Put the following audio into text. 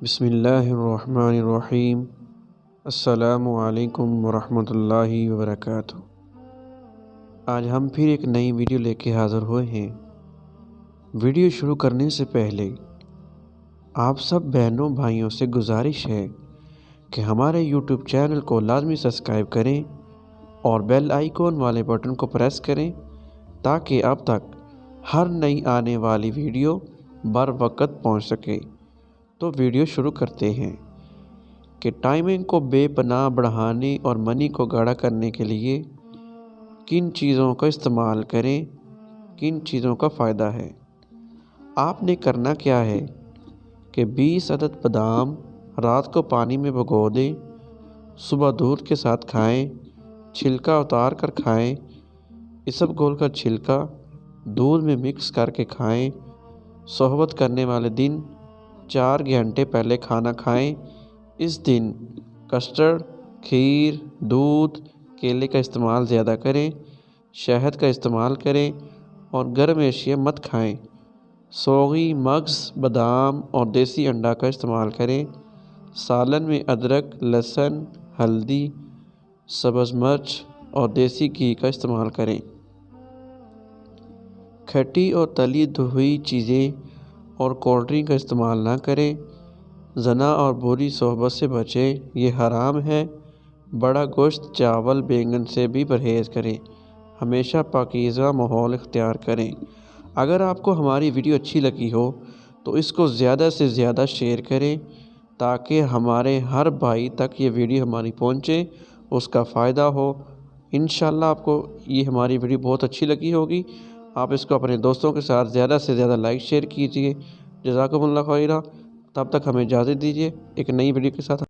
बिस्मिल्लाहिर्रहमानिर्रहीम। अस्सलामु अलैकुम वरहमतुल्लाहि वबरकातुहू। आज हम फिर एक नई वीडियो लेके हाज़िर हुए हैं। वीडियो शुरू करने से पहले आप सब बहनों भाइयों से गुजारिश है कि हमारे यूट्यूब चैनल को लाजमी सब्सक्राइब करें और बेल आइकॉन वाले बटन को प्रेस करें ताकि अब तक हर नई आने वाली वीडियो बर वक्त पहुँच सके। तो वीडियो शुरू करते हैं कि टाइमिंग को बेपनाह बढ़ाने और मनी को गाढ़ा करने के लिए किन चीज़ों का इस्तेमाल करें, किन चीज़ों का फ़ायदा है। आपने करना क्या है कि 20 अदद बादाम रात को पानी में भिगो दें, सुबह दूध के साथ खाएं, छिलका उतार कर खाएं। इसब घोल कर छिलका दूध में मिक्स करके खाएं। सोहबत करने वाले दिन 4 घंटे पहले खाना खाएं। इस दिन कस्टर्ड, खीर, दूध, केले का इस्तेमाल ज़्यादा करें, शहद का इस्तेमाल करें और गर्म एशिया मत खाएं। सोगी, मग्स, बादाम और देसी अंडा का इस्तेमाल करें। सालन में अदरक, लहसुन, हल्दी, सब्ज़ मिर्च और देसी घी का इस्तेमाल करें। खट्टी और तली हुई चीज़ें और कोल्ड ड्रिंक का इस्तेमाल ना करें। जना और बुरी सोहबत से बचें, ये हराम है। बड़ा गोश्त, चावल, बैंगन से भी परहेज़ करें। हमेशा पाकीज़ा माहौल इख्तियार करें। अगर आपको हमारी वीडियो अच्छी लगी हो तो इसको ज़्यादा से ज़्यादा शेयर करें ताकि हमारे हर भाई तक ये वीडियो हमारी पहुँचे, उसका फ़ायदा हो। इंशाल्लाह आपको ये हमारी वीडियो बहुत अच्छी लगी होगी। आप इसको अपने दोस्तों के साथ ज़्यादा से ज़्यादा लाइक शेयर कीजिए। जज़ाकुमुल्लाह खैरा। तब तक हमें इजाज़त दीजिए एक नई वीडियो के साथ।